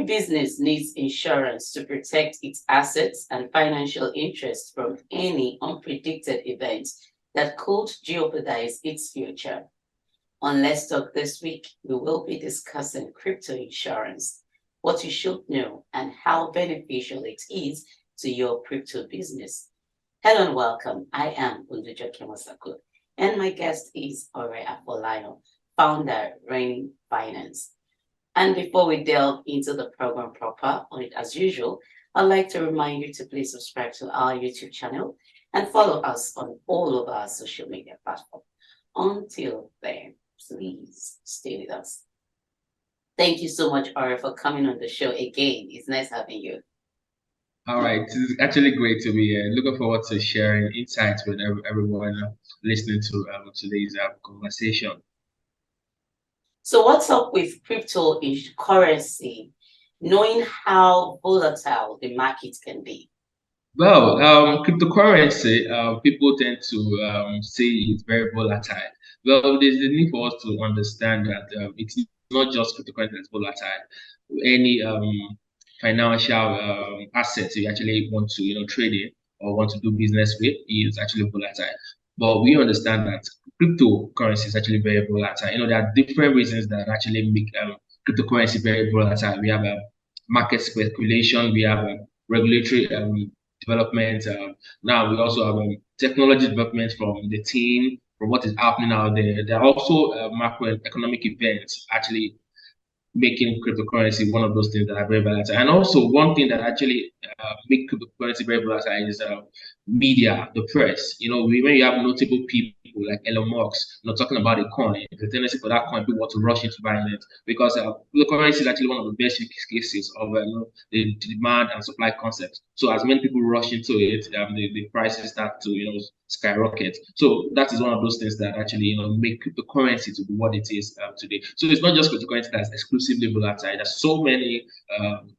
business needs insurance to protect its assets and financial interests from any unpredicted events that could jeopardize its future. On Let's Talk this week, we will be discussing crypto insurance, what you should know, and how beneficial it is to your crypto business. Hello and welcome. I am Unduja Kemosaku, and my guest is Afolayan, founder, Reigning Finance. And before we delve into the program proper, as usual, I'd like to remind you to please subscribe to our YouTube channel and follow us on all of our social media platforms. Until then, please stay with us. Thank you so much, Ori, for coming on the show again. It's nice having you. All right, it's actually great to be here. Looking forward to sharing insights with everyone listening to today's conversation. So what's up with cryptocurrency, knowing how volatile the market can be? Well, cryptocurrency, people tend to say it's very volatile. Well, there's the need for us to understand that it's not just cryptocurrency that's volatile. Any financial assets you actually want to trade in or want to do business with is actually volatile. But we understand that cryptocurrency is actually very volatile. There are different reasons that actually make cryptocurrency very volatile. We have market speculation, we have regulatory development. Now we also have technology development from the team, from what is happening out there. There are also macroeconomic events actually making cryptocurrency one of those things that are very volatile. And also one thing that actually make cryptocurrency very volatile is media, the press. When you have notable people like Elon Musk, talking about a coin, the tendency for that coin, people want to rush into buying it because cryptocurrency is actually one of the best cases of the demand and supply concept. So as many people rush into it, the prices start to skyrocket. So that is one of those things that actually make cryptocurrency to be what it is today. So it's not just cryptocurrency that's exclusively volatile. There's so many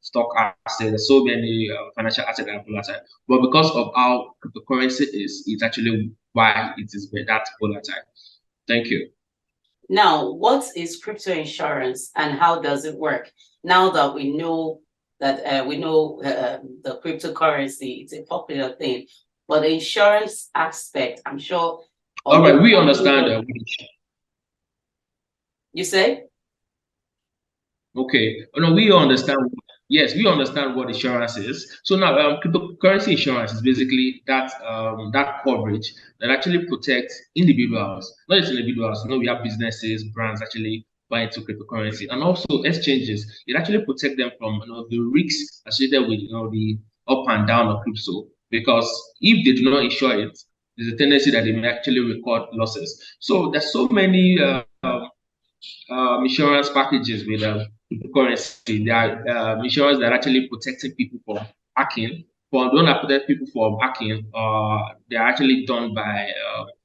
stock assets, there's so many financial assets that are volatile. But because of how cryptocurrency is, it's actually why it is that volatile. Thank you. Now, what is crypto insurance and how does it work? Now that we know that the cryptocurrency, it's a popular thing, but the insurance aspect, I'm sure. All right, we understand. You say? Okay. Oh, no, we understand. Yes, we understand what insurance is. So now, cryptocurrency insurance is basically that coverage that actually protects individuals, not just individuals. We have businesses, brands actually buy into cryptocurrency, and also exchanges. It actually protects them from the risks associated with the up and down of crypto. Because if they do not insure it, there's a tendency that they may actually record losses. So there's so many insurance packages with cryptocurrency. There are insurance that are actually protecting people from hacking. For don't protect people from hacking, they are actually done by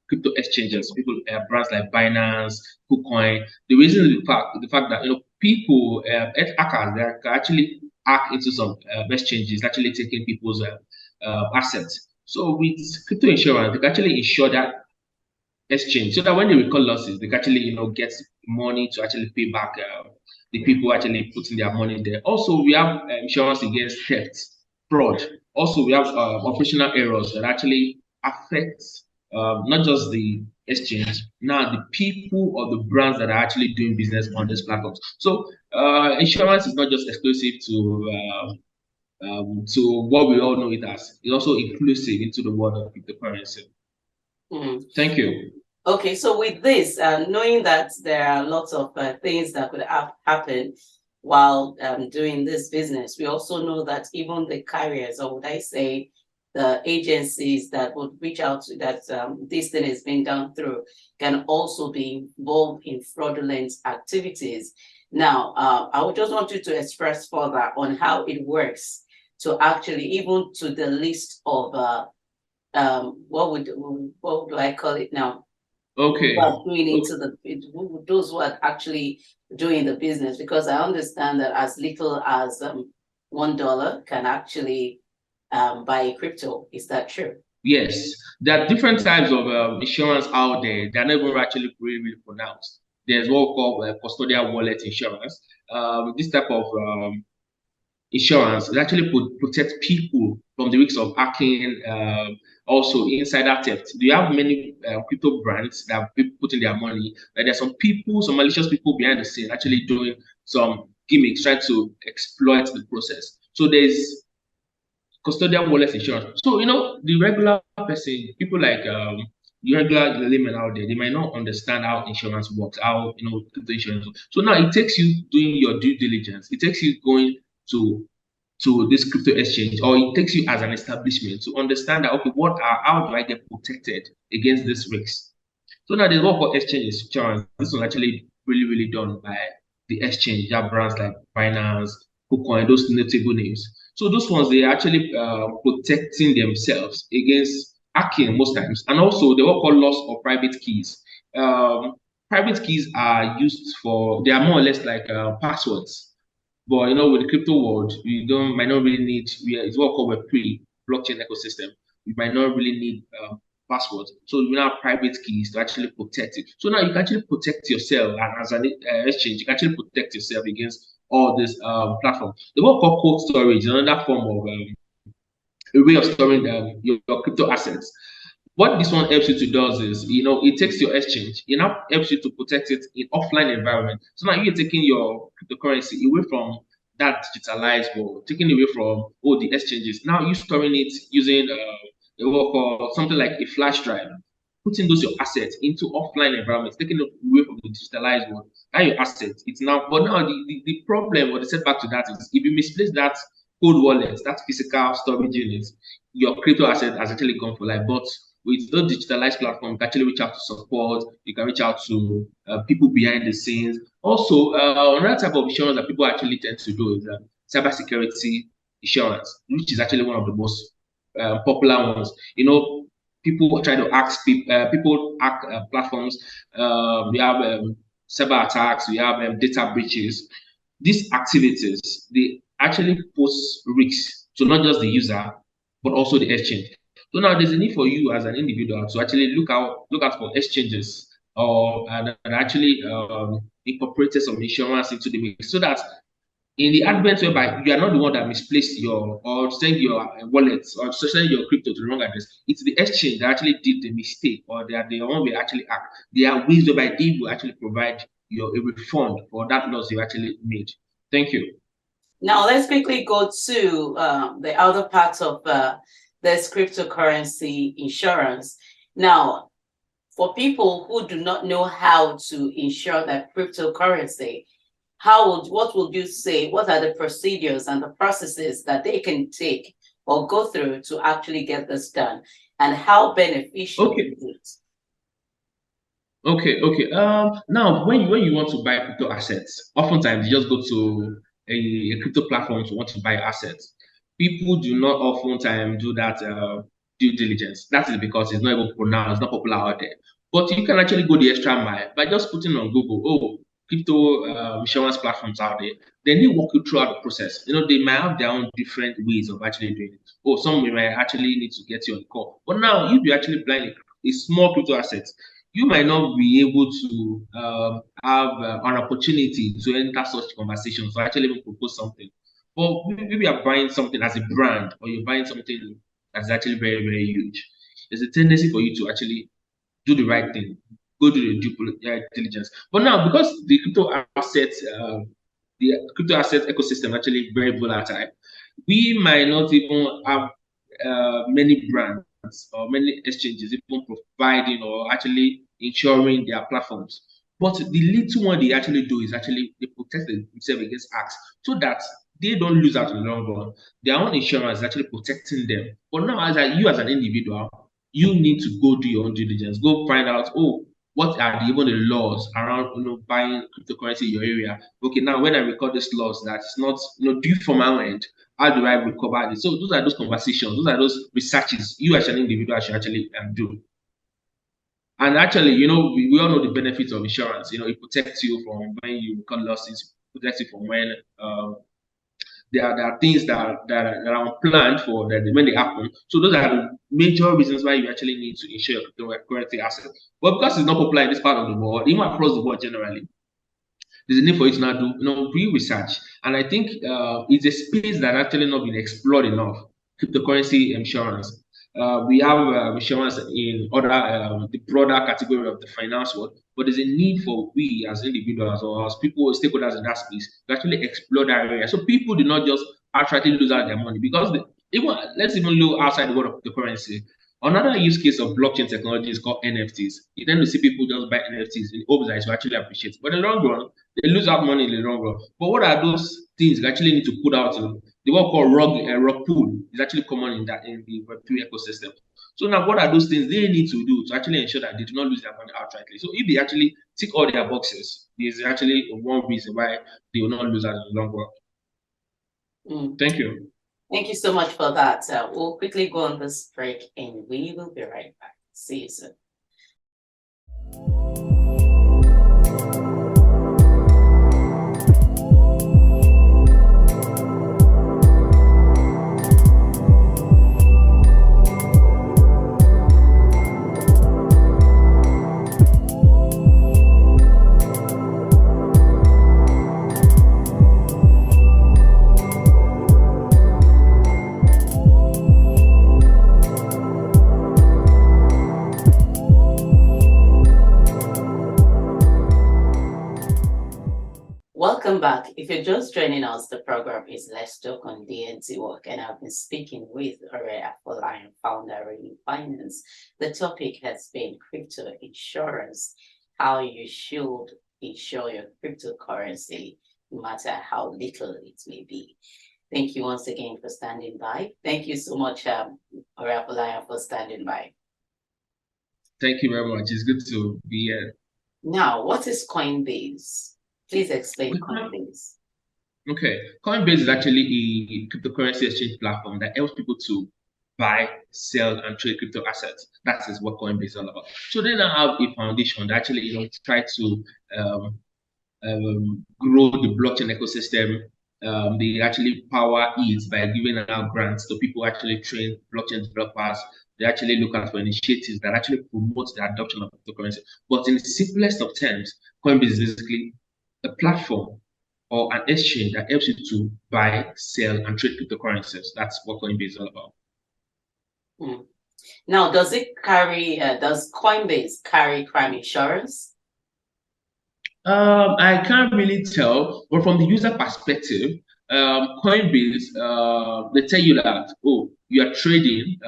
crypto exchanges. People, brands like Binance, KuCoin. The reason is the fact that people, hackers, they can actually hack into some exchanges, actually taking people's assets. So with crypto insurance, they can actually insure that exchange so that when they record losses, they can actually get money to actually pay back the people actually putting their money there. Also, we have insurance against theft, fraud. Also, we have operational errors that actually affect not just the exchange, now the people or the brands that are actually doing business on these platforms. So insurance is not just exclusive to what we all know it as. It's also inclusive into the world of cryptocurrency. Thank you. Okay, so with this, knowing that there are lots of things that could happen while doing this business, we also know that even the carriers, or would I say the agencies that would reach out to that this thing is being done through, can also be involved in fraudulent activities. Now, I would just want you to express further on how it works to actually, even to the list of what do I call it now? Okay. Doing into those who are actually doing the business, because I understand that as little as $1 can actually buy crypto. Is that true? Yes, there are different types of insurance out there. They're never actually really pronounced. There's what we call custodial wallet insurance. This type of insurance. It actually protect people from the risks of hacking, also insider theft. Do you have many crypto brands that people put in their money? There's some people, some malicious people behind the scene actually doing some gimmicks, trying to exploit the process. So there's custodial wallet insurance. So the regular person, people like the regular layman out there, they might not understand how insurance works, how crypto insurance works. So now it takes you doing your due diligence. It takes you going to this crypto exchange, or it takes you as an establishment to understand that, okay, how do I get protected against this risk? So now there's what called exchange insurance. This was actually really, really done by the exchange. You have brands like Binance, KuCoin, those notable names. So those ones, they actually protecting themselves against hacking most times. And also they what called loss of private keys. Private keys are used for, they are more or less like passwords. But with the crypto world, you don't might not really need. It's what called Web3 blockchain ecosystem. You might not really need passwords. So you now have private keys to actually protect it. So now you can actually protect yourself, and as an exchange, you can actually protect yourself against all this platforms. The what called cold storage is another form of a way of storing your crypto assets. What this one helps you to do is, it takes your exchange, it now helps you to protect it in offline environment. So now you're taking your cryptocurrency away from that digitalized world, taking away from all the exchanges. Now you're storing it using a work or something like a flash drive, putting those your assets into offline environments, taking it away from the digitalized world. Now your assets, it's now, but now the problem or the setback to that is if you misplace that cold wallet, that physical storage unit, your crypto asset has actually gone for life. But with those digitalized platforms, you can actually reach out to support, you can reach out to people behind the scenes. Also, another type of insurance that people actually tend to do is cybersecurity insurance, which is actually one of the most popular ones. People try to ask people hack platforms. We have cyber attacks, we have data breaches. These activities, they actually pose risks to not just the user, but also the exchange. So now there's a need for you as an individual to actually look out for exchanges or and actually incorporate some insurance into the mix, so that in the advent whereby you are not the one that misplaced your or send your wallet or send your crypto to the wrong address, it's the exchange that actually did the mistake, or they are the one will actually act. There are ways whereby they will actually provide a refund for that loss you actually made. Thank you. Now let's quickly go to the other part of this cryptocurrency insurance. Now, for people who do not know how to insure their cryptocurrency, what would you say? What are the procedures and the processes that they can take or go through to actually get this done, and how beneficial is it? Okay. Now when you want to buy crypto assets, oftentimes you just go to a crypto platform to want to buy assets. People do not oftentimes do that due diligence. That is because it's not even pronounced, it's not popular out there. But you can actually go the extra mile by just putting on Google, oh, crypto insurance platforms out there. Then they walk you throughout the process. They might have their own different ways of actually doing it. Oh, some might actually need to get you on the call. But now, if you actually blind a small crypto asset, you might not be able to have an opportunity to enter such conversations or actually even propose something. But maybe you're buying something as a brand, or you're buying something that's actually very, very huge. There's a tendency for you to actually do the right thing, go do the due diligence. But now, because the crypto asset ecosystem actually very volatile, we might not even have many brands or many exchanges even providing or actually insuring their platforms. But the little one they actually do is actually they protect themselves against hacks, so that they don't lose out in the long run. Their own insurance is actually protecting them. But now, you as an individual, you need to go do your own due diligence. Go find out, oh, what are even the laws around buying cryptocurrency in your area? Okay, now when I record this laws that it's not due from our end, how do I recover this? So those are those conversations, those are those researches you as an individual should actually do. And actually, we all know the benefits of insurance. It protects you from when you record losses, protects you from when there are things that are unplanned for that when they happen. So those are the major reasons why you actually need to insure your cryptocurrency asset. But because it's not popular in this part of the world, even across the world generally, There's a need for you to now do real research. And I think it's a space that actually not been explored enough. Cryptocurrency insurance. We have insurance in other the broader category of the finance world, but there's a need for we as individuals or as people, stakeholders in that space, to actually explore that area. So people do not just outrightly lose out their money because even let's even look outside the world of the currency. Another use case of blockchain technology is called NFTs. You tend to see people just buy NFTs in hopes that it will actually appreciate. But in the long run, they lose out money in the long run. But what are those things you actually need to put out? The what called rug pull is actually common in the Web3 ecosystem. So now, what are those things they need to do to actually ensure that they do not lose their money outrightly? So if they actually tick all their boxes, there's actually one reason why they will not lose out in the long run. Thank you. Thank you so much for that. We'll quickly go on this break and we will be right back. See you soon. Welcome back. If you're just joining us, the program is Let's Talk on DNT Work, and I've been speaking with Afolayan, founder of Finance. The topic has been crypto insurance, how you should insure your cryptocurrency, no matter how little it may be. Thank you once again for standing by. Thank you so much, Afolayan, for standing by. Thank you very much. It's good to be here. Now, what is Coinbase? Please explain Coinbase. Okay, Coinbase is actually a cryptocurrency exchange platform that helps people to buy, sell, and trade crypto assets. That is what Coinbase is all about. So they now have a foundation that actually try to grow the blockchain ecosystem. They actually power it by giving out grants to people who actually train blockchain developers. They actually look at for initiatives that actually promote the adoption of cryptocurrency. But in the simplest of terms, Coinbase is basically a platform or an exchange that helps you to buy, sell, and trade cryptocurrencies. That's what Coinbase is all about. Now, does Coinbase carry crime insurance? I can't really tell, but from the user perspective, Coinbase, they tell you that, oh, you are trading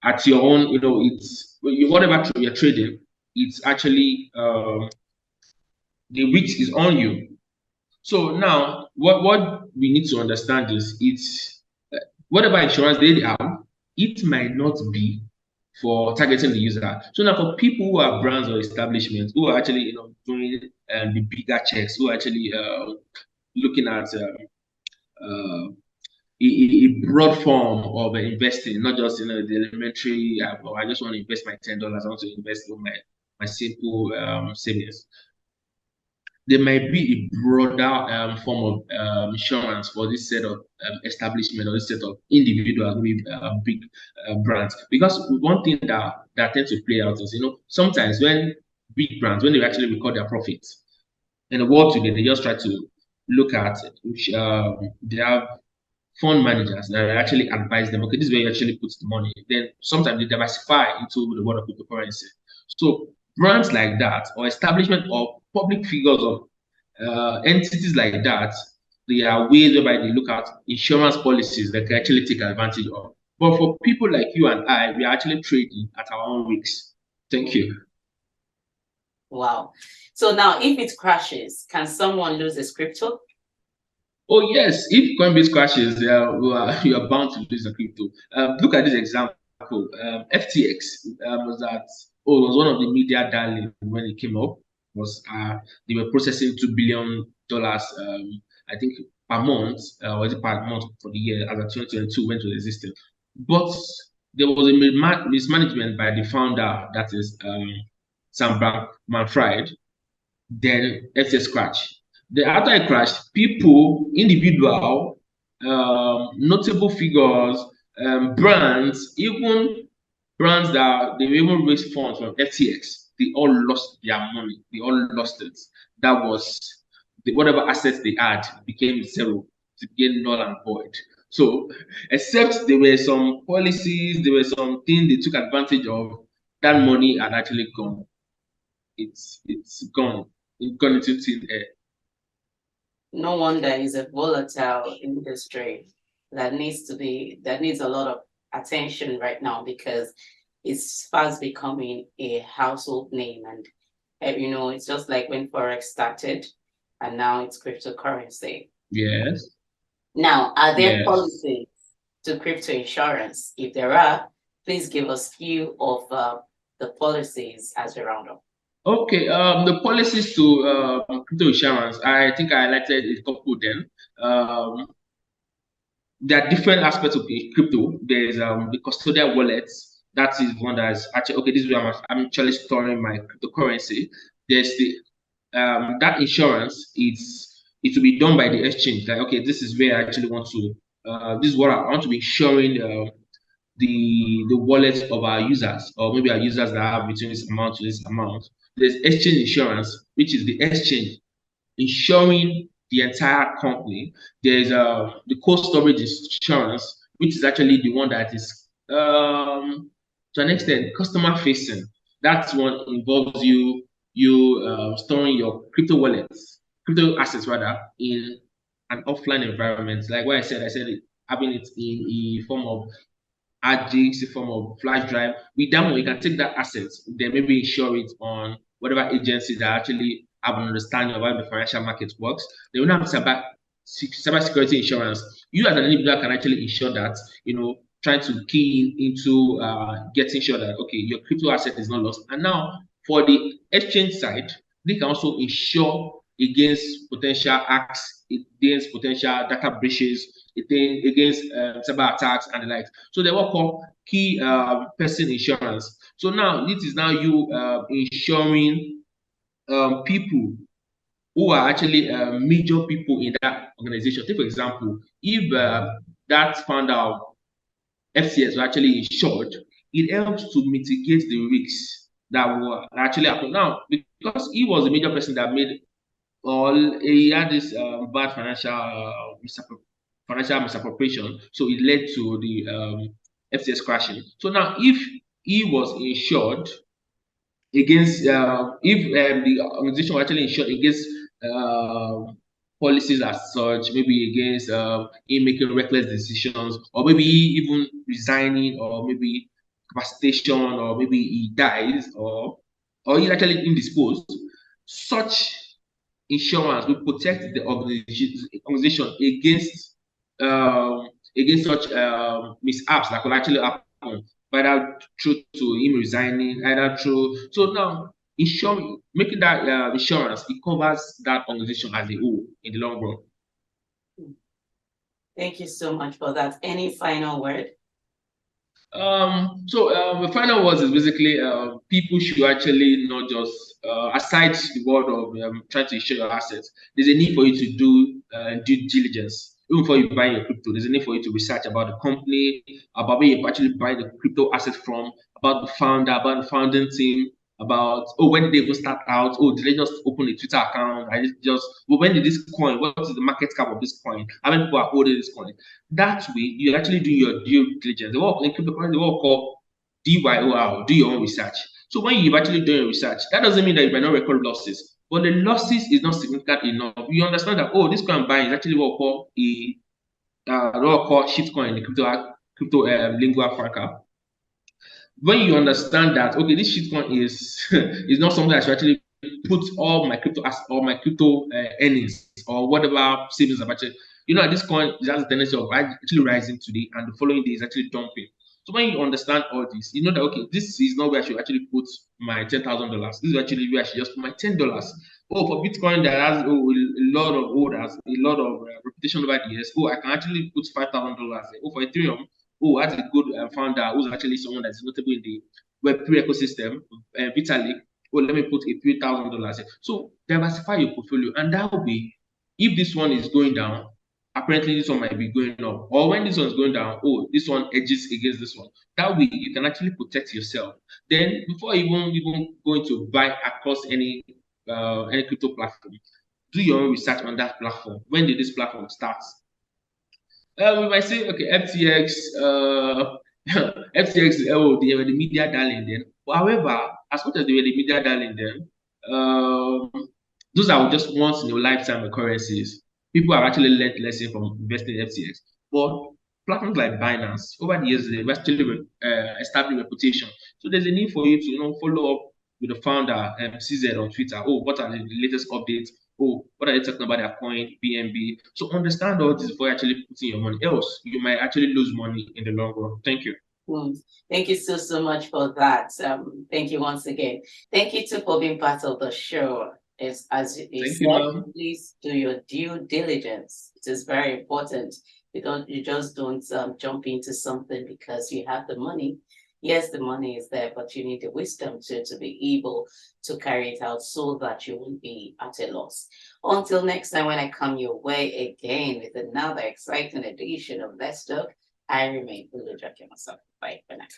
at your own, it's whatever you're trading, it's actually the risk is on you. So now, what we need to understand is it's whatever insurance they have, it might not be for targeting the user. So now, for people who are brands or establishments who are actually doing the bigger checks, who are actually looking at a broad form of investing, not just the elementary. I just want to invest my $10. I want to invest in my simple savings. There might be a broader form of insurance for this set of establishment or this set of individuals, maybe big brands. Because one thing that tends to play out is, sometimes when big brands, when they actually record their profits, in the world today, they just try to look at which they have fund managers that actually advise them, okay, this is where you actually put the money. Then sometimes they diversify into the world of cryptocurrency. So brands like that, or establishment of public figures of entities like that, there are ways whereby they look at insurance policies that can actually take advantage of. But for people like you and I, we are actually trading at our own risks. Thank you. Wow. So now, if it crashes, can someone lose his crypto? Oh yes, if Coinbase crashes, you are bound to lose the crypto. Look at this example. FTX was one of the media darling when it came up. They were processing $2 billion, I think, per month, or is it per month for the year as of 2022 when it was existing. But there was a mismanagement by the founder, that is Sam Bankman-Fried. Then FTX crashed. After it crashed, people, individual, notable figures, brands, even brands that they even raised funds from FTX. they all lost their money. They all lost it. That was whatever assets they had became zero, to became null and void. So, except there were some policies, there were some things they took advantage of, that money had actually gone. It's gone. It's gone into thin air. No wonder it's a volatile industry that needs a lot of attention right now, because it's fast becoming a household name. And it's just like when Forex started and now it's cryptocurrency. Yes. Now, are there Yes. policies to crypto insurance? If there are, please give us few of the policies as we round up. Okay, the policies to crypto insurance, I think I highlighted a couple then. There are different aspects of crypto. There's the custodial wallets. That is one that's actually okay. This is where I'm actually storing my cryptocurrency. There's the that insurance. It will be done by the exchange. Like, okay, this is where I actually want to. This is what I want to be insuring the wallets of our users, or maybe our users that have between this amount to this amount. There's exchange insurance, which is the exchange insuring the entire company. There's the cold storage insurance, which is actually the one that is to an extent customer facing. That one involves you storing your crypto wallets, crypto assets rather, in an offline environment. Like what I said having it in a form of hard disks, a form of flash drive. With that one, you can take that asset, then maybe insure it on whatever agency that actually have an understanding of how the financial market works. They will have cyber security insurance. You as an individual can actually insure that, trying to key into getting sure that, okay, your crypto asset is not lost. And now for the exchange side, they can also insure against potential hacks, against potential data breaches, against cyber attacks and the like. So they what called key person insurance. So now this is now you insuring people who are actually major people in that organization. Take for example, if that founder of FCS were actually insured, it helps to mitigate the risks that will actually happen. Now, because he was a major person that made all, he had this bad financial misappropriation, so it led to the FCS crashing. So now, if he was insured against, if the organization was actually insured against policies as such, maybe against him making reckless decisions, or maybe even resigning, or maybe capacitation, or maybe he dies, or he's actually indisposed, such insurance will protect the organization against such mishaps that could actually happen, either through to him resigning, either through. So now, insuring, making that insurance, it covers that organization as a whole in the long run. Thank you so much for that. Any final word? The final words is basically people should actually not just aside the word of trying to insure your assets. There's a need for you to do due diligence. Even before you buy your crypto, there's a need for you to research about the company, about where you actually buy the crypto asset from, about the founder, about the founding team, about when did they even start out? Oh, did they just open a Twitter account? When did this coin? What is the market cap of this coin? How many people are holding this coin? That way, you actually do your due diligence. They work in cryptocurrency, they work called DYOR, do your own research. So when you've actually done your research, that doesn't mean that you might not record losses, but the losses is not significant enough. You understand that, oh, this coin buying is actually what we call shitcoin in the crypto lingua franca. When you understand that, okay, this shitcoin is is not something I should actually put all my crypto earnings or whatever savings I've actually, this coin is has the tendency of actually rising today and the following day is actually dumping. So when you understand all this, you know that, okay, this is not where I should actually put my $10,000. This is actually where I should just put my $10. Oh, for Bitcoin that has a lot of holders, a lot of reputation over the years. Oh, I can actually put $5,000. Oh, for Ethereum, oh, that's a good founder who's actually someone that's notable in the Web3 ecosystem, Vitalik. Oh, let me put a few $1,000. So diversify your portfolio, and that way, if this one is going down, apparently this one might be going up. Or when this one's going down, oh, this one edges against this one. That way you can actually protect yourself. Then before even going to buy across any crypto platform, do your own research on that platform. When did this platform start? We might say, okay, FTX, FTX, oh, they were the media darling then. But however, as much as they were the media darling then, those are just once in a lifetime occurrences. People have actually learned lesson from investing in FTX. But platforms like Binance, over the years, they've actually established reputation. So there's a need for you to, follow up with the founder, CZ on Twitter. Oh, what are the latest updates? Oh, what are they talking about their coin, BNB? So understand all this before actually putting your money. Else, you might actually lose money in the long run. Thank you. Thank you so much for that. Thank you once again. Thank you too for being part of the show. As you Thank said, you, ma'am. please do your due diligence. It is very important. You just don't jump into something because you have the money. Yes, the money is there, but you need the wisdom to be able to carry it out so that you won't be at a loss. Until next time, when I come your way again with another exciting edition of Let's Talk, I remain Ulu myself. Bye for now.